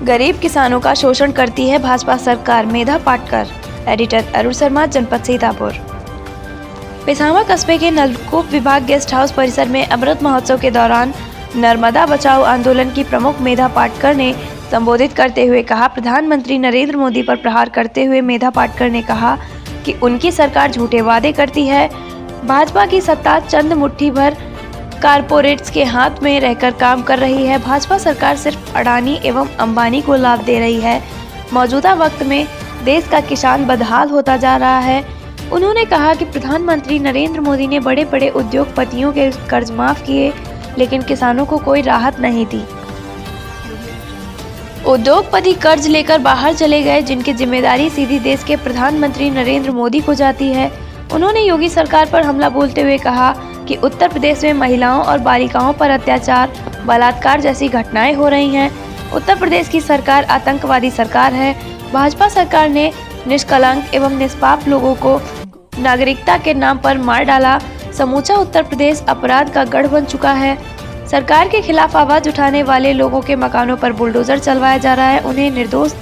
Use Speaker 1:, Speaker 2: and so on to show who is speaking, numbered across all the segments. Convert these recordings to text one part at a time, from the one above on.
Speaker 1: गरीब किसानों का शोषण करती है भाजपा सरकार, मेधा पाटकर। एडिटर अरुण शर्मा, जनपद सीतापुर। पिसामा कस्बे के नलकूप विभाग गेस्ट हाउस परिसर में अमृत महोत्सव के दौरान नर्मदा बचाओ आंदोलन की प्रमुख मेधा पाटकर ने संबोधित करते हुए कहा, प्रधानमंत्री नरेंद्र मोदी पर प्रहार करते हुए मेधा पाटकर ने कहा कि उनकी सरकार झूठे वादे करती है। भाजपा की सत्ता चंद मुट्ठी भर कारपोरेट्स के हाथ में रहकर काम कर रही है। भाजपा सरकार सिर्फ अडानी एवं अंबानी को लाभ दे रही है। मौजूदा वक्त में देश का किसान बदहाल होता जा रहा है। उन्होंने कहा कि प्रधानमंत्री नरेंद्र मोदी ने बड़े बड़े उद्योगपतियों के कर्ज माफ किए, लेकिन किसानों को कोई राहत नहीं दी। उद्योगपति कर्ज लेकर बाहर चले गए, जिनकी जिम्मेदारी सीधी देश के प्रधानमंत्री नरेंद्र मोदी को जाती है। उन्होंने योगी सरकार पर हमला बोलते हुए कहा कि उत्तर प्रदेश में महिलाओं और बालिकाओं पर अत्याचार, बलात्कार जैसी घटनाएं हो रही हैं। उत्तर प्रदेश की सरकार आतंकवादी सरकार है। भाजपा सरकार ने निष्कलंक एवं निष्पाप लोगों को नागरिकता के नाम पर मार डाला। समूचा उत्तर प्रदेश अपराध का गढ़ बन चुका है। सरकार के खिलाफ आवाज उठाने वाले लोगों के मकानों पर बुलडोजर चलवाया जा रहा है, उन्हें निर्दोष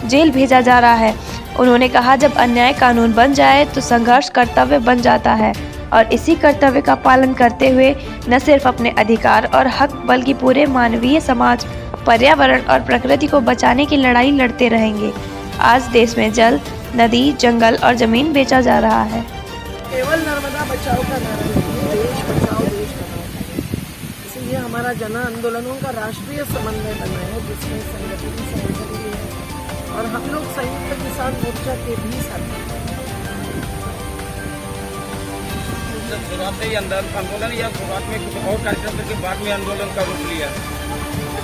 Speaker 1: जेल भेजा जा रहा है। उन्होंने कहा, जब अन्याय कानून बन जाए तो संघर्ष कर्तव्य बन जाता है और इसी कर्तव्य का पालन करते हुए न सिर्फ अपने अधिकार और हक बल्कि पूरे मानवीय समाज, पर्यावरण और प्रकृति को बचाने की लड़ाई लड़ते रहेंगे। आज देश में जल, नदी, जंगल और जमीन बेचा जा रहा है।
Speaker 2: केवल नर्मदा बचाओ का नारा नहीं, देश बचाओ देश बनाओ। इसलिए हमारा जन आंदोलनों का राष्ट्रीय समन्वय बना है, जिसमें संगठन भी है और हम लोग संयुक्त किसान मोर्चा के भी साथ हैं।
Speaker 3: शुरुआत से ही आंदोलन या शुरुआत में कुछ और कार्यक्रम करके बाद में आंदोलन का रूप लिया?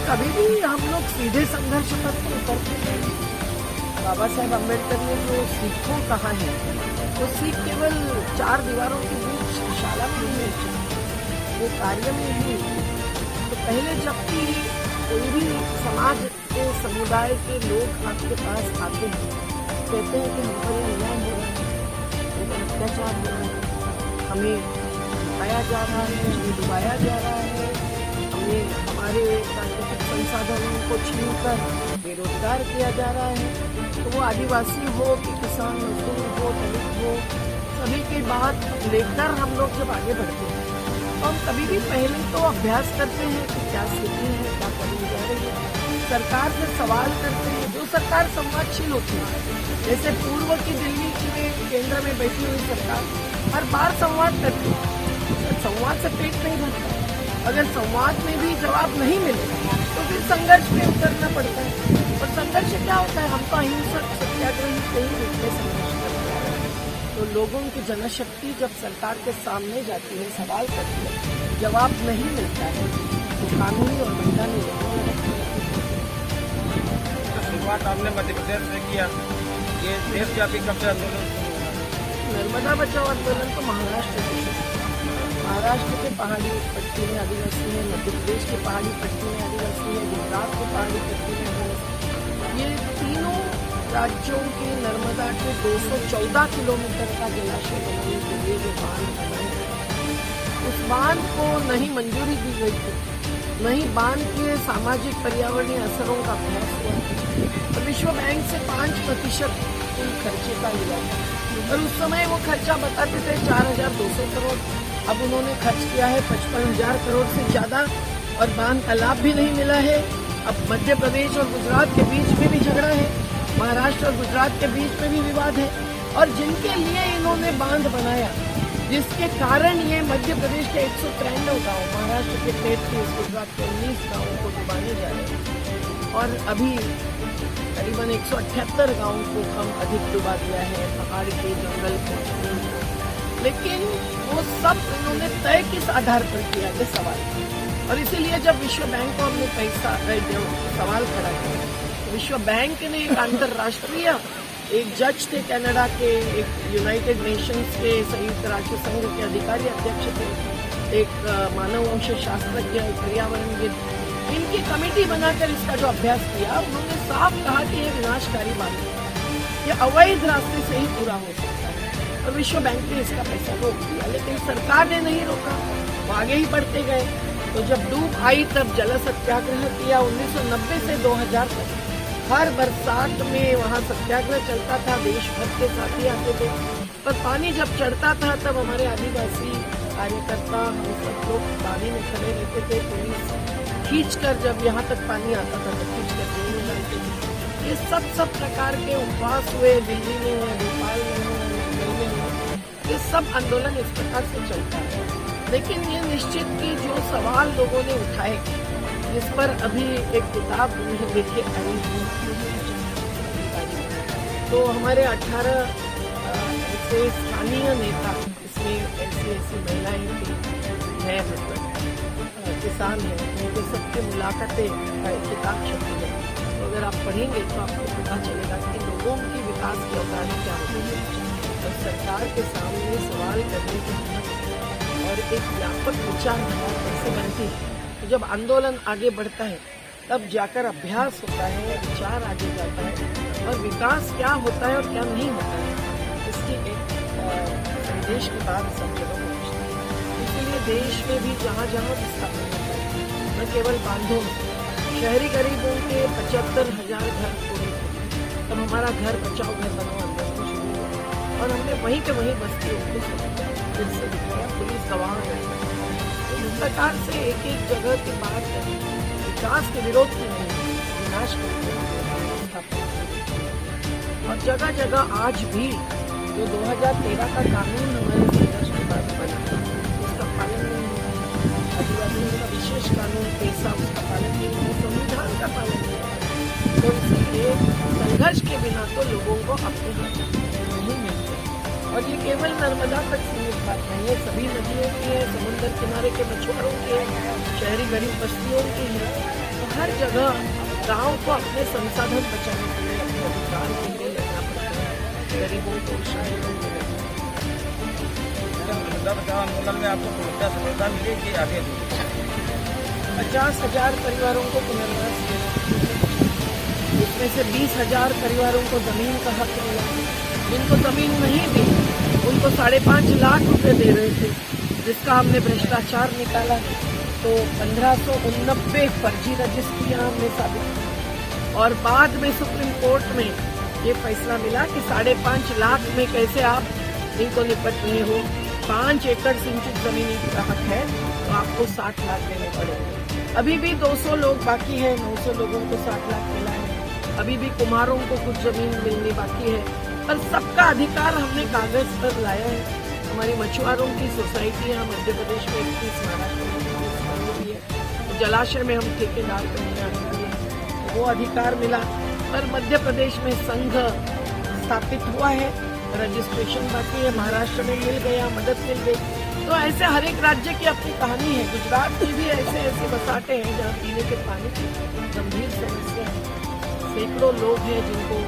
Speaker 2: कभी भी हम लोग सीधे संघर्ष पर तो उतरते नहीं। बाबा साहेब अम्बेडकर ने जो सीखो कहा है, वो सीख केवल चार दीवारों के बीच शाला में नहीं है, वो कार्य में ही। तो पहले जब भी कोई भी समाज के समुदाय के लोग आपके पास आते हैं, कहते हैं कि हम पर अन्याय हो रहा है, अत्याचार हो रहा है, हमें लुटाया जा रहा है, हमें डुबाया जा रहा है, हमें हमारे प्राकृतिक संसाधनों को छीनकर बेरोजगार किया जा रहा है। तो वो आदिवासी हो कि किसान मजदूर हो, दलित हो, सभी की बात लेकर हम लोग जब आगे बढ़ते हैं तो हम कभी भी पहले तो अभ्यास करते हैं कि क्या स्थिति है, क्या करनी जा रही है। सरकार से सवाल करते हैं। जो सरकार संवादशील होती है, जैसे पूर्व की दिल्ली के केंद्र में बैठी हुई सरकार हर बार संवाद करती है। संवाद से पेट नहीं भरता। अगर संवाद में भी जवाब नहीं मिले तो फिर संघर्ष में उतरना पड़ता है। और संघर्ष क्या होता है? हम तो अहिंसक सत्याग्रही कई रूप में संघर्ष करते हैं। तो लोगों की जनशक्ति जब सरकार के सामने जाती है, सवाल करती है, जवाब नहीं मिलता है, तो कानूनी और मैदानी
Speaker 3: शुरुआत आपने मध्य प्रदेश से किया, ये देशव्यापी कब से आंदोलन?
Speaker 2: नर्मदा बचाओ आंदोलन तो महाराष्ट्र से, महाराष्ट्र के पहाड़ी पट्टी में आदिवासी है, मध्य प्रदेश के पहाड़ी पट्टी में आदिवासी है, गुजरात के पहाड़ी पट्टी में आदिवासी। ये तीनों राज्यों के नर्मदा के 214 किलोमीटर का जलाशय बनाने के लिए जो बांध बनाए गए, उस बांध को नहीं मंजूरी दी गई थी, नहीं बांध के सामाजिक पर्यावरणीय असरों का अभ्यास हुआ और विश्व बैंक से 5% कुल खर्चे का लिया और उस समय वो खर्चा बताते थे 4,200 करोड़। अब उन्होंने खर्च किया है 55,000 करोड़ से ज्यादा और बांध का लाभ भी नहीं मिला है। अब मध्य प्रदेश और गुजरात के बीच में भी झगड़ा है, महाराष्ट्र और गुजरात के बीच में भी विवाद है और जिनके लिए इन्होंने बांध बनाया, जिसके कारण ये मध्य प्रदेश के 193 गाँव, महाराष्ट्र के 33, गुजरात के 19 गाँवों को डुबाने जा रहे हैं और अभी करीबन 178 गाँवों को कम अधिक डुबा दिया है, पहाड़ के जंगल को। लेकिन वो सब इन्होंने तय किस आधार पर किया, ये सवाल। और इसीलिए जब विश्व बैंक को हमने पैसा सवाल खड़ा किया, तो विश्व बैंक ने एक अंतर्राष्ट्रीय, एक जज थे कनाडा के, एक यूनाइटेड नेशंस के संयुक्त राष्ट्र संघ के अधिकारी अध्यक्ष थे, एक मानववंश शास्त्रज्ञ, पर्यावरणविद, इनकी कमेटी बनाकर इसका जो अभ्यास किया, उन्होंने साफ कहा कि ये विनाशकारी बात है, ये अवैध रास्ते से ही पूरा हो सकता है और विश्व बैंक ने इसका पैसा रोक दिया। लेकिन सरकार ने नहीं रोका, वो आगे ही बढ़ते गए। तो जब डूब आई तब जल सत्याग्रह किया 1990 से 2000 तक। हर बरसात में वहाँ सत्याग्रह चलता था, देश भर के साथी आते थे। पर पानी जब चढ़ता था तब हमारे आदिवासी कार्यकर्ता हम सब लोग पानी में खड़े रहते थे। पुलिस खींचकर जब यहाँ तक पानी आता था तो खींचकर जेल में डालते थे। ये सब प्रकार के उपवास हुए, दिल्ली में हुए, भोपाल में हुए, मुंबई में हुए। ये सब आंदोलन इस प्रकार से चलता है। लेकिन ये निश्चित कि जो सवाल लोगों ने उठाए, जिस पर अभी एक किताब लेके आई हूँ, तो हमारे 18 ऐसे स्थानीय नेता, इसमें ऐसी महिलाएं थी, हैं मतलब किसान हैं, उनके सबके मुलाकातें का एक किताब छपी है। तो अगर आप पढ़ेंगे तो आपको पता चलेगा कि लोगों की विकास की अवधारणा क्या होती है और सरकार के सामने सवाल करने की हिम्मत और एक व्यापक विचारधारा कैसे बनती है। तो जब आंदोलन आगे बढ़ता है तब जाकर अभ्यास होता है, विचार आगे जाता है और विकास क्या होता है और क्या नहीं होता है, इसकी एक संदेश के बाद सब जगह पहुँचती है। इसीलिए देश में भी जहाँ जहाँ विस्थापन होता है, न केवल बांधों में, शहरी गरीबों के 75,000 घर पूरे थे। तब हमारा घर बचाओ घर बनाओ आंदोलन शुरू हुआ और हमने वहीं के वहीं बस्तियों को फिर से दिखाया, पुलिस गवाह रही। तो इस प्रकार से एक एक जगह की बात विकास के विरोध की नहीं, विनाश के और जगह जगह आज भी जो 2013 का कानून हमारे संघर्ष के बाद बना, उसका पालन नहीं हुआ। आदिवासियों का विशेष कानून पैसा, उसका पालन नहीं हुआ, संविधान का पालन नहीं हुआ। तो इसलिए संघर्ष के बिना तो लोगों को अपने हाथ नहीं मिलते। और ये केवल नर्मदा तक सीमित बात नहीं है, सभी नदियों की है, समुद्र किनारे के मछुआरों की है, शहरी गरीब बस्तियों की है। तो हर जगह गाँव को अपने संसाधन बचाने के लिए, अपने अधिकार के लिए लड़ना पड़ता है, गरीबों को, शहरों को।
Speaker 3: नर्मदा बचाओ आंदोलन में आपको पूर्णतः सफलता मिली कि आगे
Speaker 2: 50,000 परिवारों को पुनर्वास मिला, इसमें से 20,000 परिवारों को जमीन का हक मिला। जिनको जमीन नहीं दी उनको 5.5 लाख रुपए दे रहे थे, जिसका हमने भ्रष्टाचार निकाला। तो 1589 फर्जी रजिस्ट्रियां हमने साबित की और बाद में सुप्रीम कोर्ट में ये फैसला मिला कि 5.5 लाख में कैसे आप इनको निपट रहे हो। 5 एकड़ सिंचित जमीन का हक है तो आपको 60 लाख देने पड़ेंगे। अभी भी 200 लोग बाकी है, 900 लोगों को 60 लाख मिला है। अभी भी कुम्हारों को कुछ जमीन मिलनी बाकी है, पर सबका अधिकार हमने कागज पर लाया है। हमारी मछुआरों की सोसाइटियाँ मध्य प्रदेश में 31, महाराष्ट्र में 31 भी है। जलाशय में हम ठेकेदार बनने आने वाले हैं, तो वो अधिकार मिला। पर मध्य प्रदेश में संघ स्थापित हुआ है, रजिस्ट्रेशन बाकी है। महाराष्ट्र में मिल गया, मदद मिल गई। तो ऐसे हर एक राज्य की अपनी कहानी है। गुजरात में भी ऐसे बसाते हैं जहाँ पीने के पानी की गंभीर समस्या है। सैकड़ों लोग हैं जिनको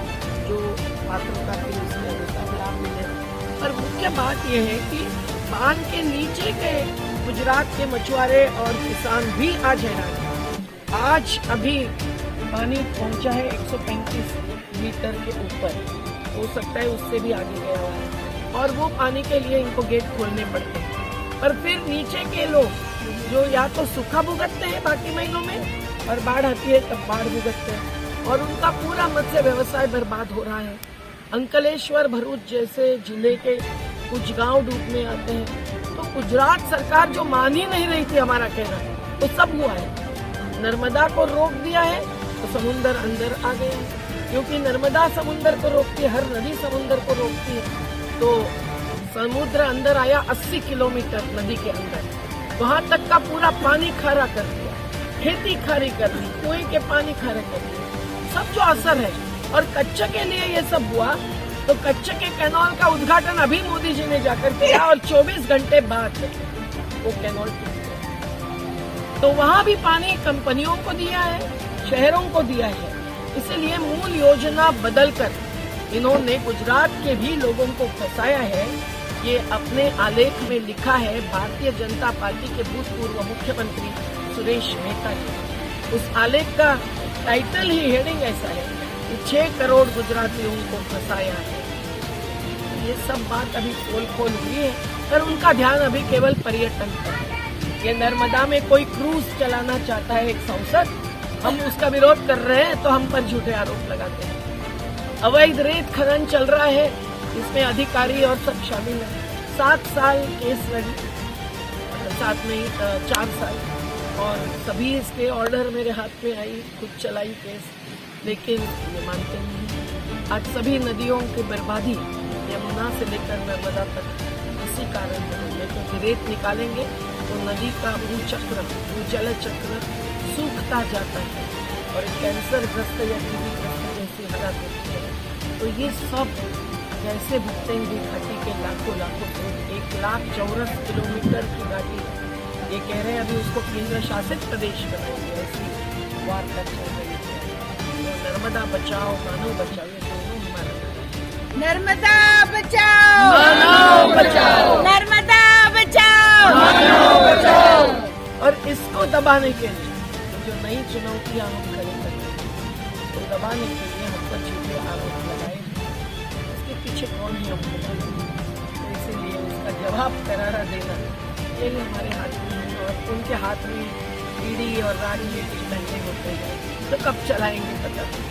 Speaker 2: जो पात्रता के उसके अनुसार लाभ मिले। पर मुख्य बात यह है कि बांध के नीचे के गुजरात के मछुआरे और किसान भी आज हैरान हैं। आज अभी पानी पहुंचा है 135 मीटर के ऊपर, हो सकता है उससे भी आगे गया हुआ है, और वो पानी के लिए इनको गेट खोलने पड़ते हैं। पर फिर नीचे के लोग जो या तो सूखा भुगतते हैं बाकी महीनों में और बाढ़ आती है तब बाढ़ भुगतते हैं, और उनका पूरा मत्स्य व्यवसाय बर्बाद हो रहा है। अंकलेश्वर, भरूच जैसे जिले के कुछ गांव डूबने आते हैं। तो गुजरात सरकार जो मान ही नहीं रही थी हमारा कहना, तो सब हुआ है। नर्मदा को रोक दिया है तो समुद्र अंदर आ गया है, क्योंकि नर्मदा समुद्र को रोकती है, हर नदी समुद्र को रोकती है। तो समुद्र अंदर आया 80 किलोमीटर नदी के अंदर, वहां तक का पूरा पानी खारा कर दिया, खेती खारी कर दी, कुएं के पानी खारे कर दिए, सब जो असर है। और कच्चे के लिए ये सब हुआ, तो कच्चे के कैनाल का उद्घाटन अभी मोदी जी ने जाकर किया और 24 घंटे बाद वो कैनाल टूट गया। तो वहां भी पानी कंपनियों को दिया है, शहरों को दिया है। इसलिए मूल योजना बदलकर इन्होंने गुजरात के भी लोगों को फंसाया है। ये अपने आलेख में लिखा है भारतीय जनता पार्टी के भूतपूर्व मुख्यमंत्री सुरेश मेहता जी। उस आलेख का टाइटल ही, हेडिंग ऐसा है कि 6 करोड़ गुजरातियों को फंसाया है। ये सब बात अभी खोल हुई है, पर उनका ध्यान अभी केवल पर्यटन पर है। ये नर्मदा में कोई क्रूज चलाना चाहता है एक सांसद, हम उसका विरोध कर रहे हैं तो हम पर झूठे आरोप लगाते हैं। अवैध रेत खनन चल रहा है, इसमें अधिकारी और सब शामिल हैं। 7 साल केस लगी, 7 नहीं 4 साल, और सभी इसके ऑर्डर मेरे हाथ में आई, खुद चलाई केस, लेकिन ये मानते नहीं। आज सभी नदियों की बर्बादी यमुना से लेकर नर्मदा तक इसी कारण है, क्योंकि रेत निकालेंगे तो नदी का भूचक्र, भूजल चक्र सूखता जाता है और कैंसर ग्रस्त या टीबी ग्रस्त जैसी हालत होती है। तो ये सब कैसे भुगतेंगे घाटी के लाखों लोग। 1 लाख चौरस किलोमीटर की घाटी, ये कह रहे हैं अभी उसको केंद्र शासित प्रदेश बनाएंगे, ऐसी वार्ता चल रही है। तो नर्मदा बचाओ मानव बचाओ, ये दोनों हमारा
Speaker 4: नर्मदा बचाओ,
Speaker 2: मानव बचाओ,
Speaker 4: नर्मदा बचाओ,
Speaker 2: मानव बचाओ। और इसको दबाने के लिए जो नई चुनौतियां हम खड़ी करते हैं, तो दबाने के लिए हम पर झूठे आरोप लगाए, इसके पीछे कौन है हमको मालूम। तो इसीलिए उसका जवाब करारा देना ये भी हमारे हाथ में है, और उनके हाथ में ईडी और राजनीतिक डंडे होते हैं, तो कब चलाएंगे पता नहीं।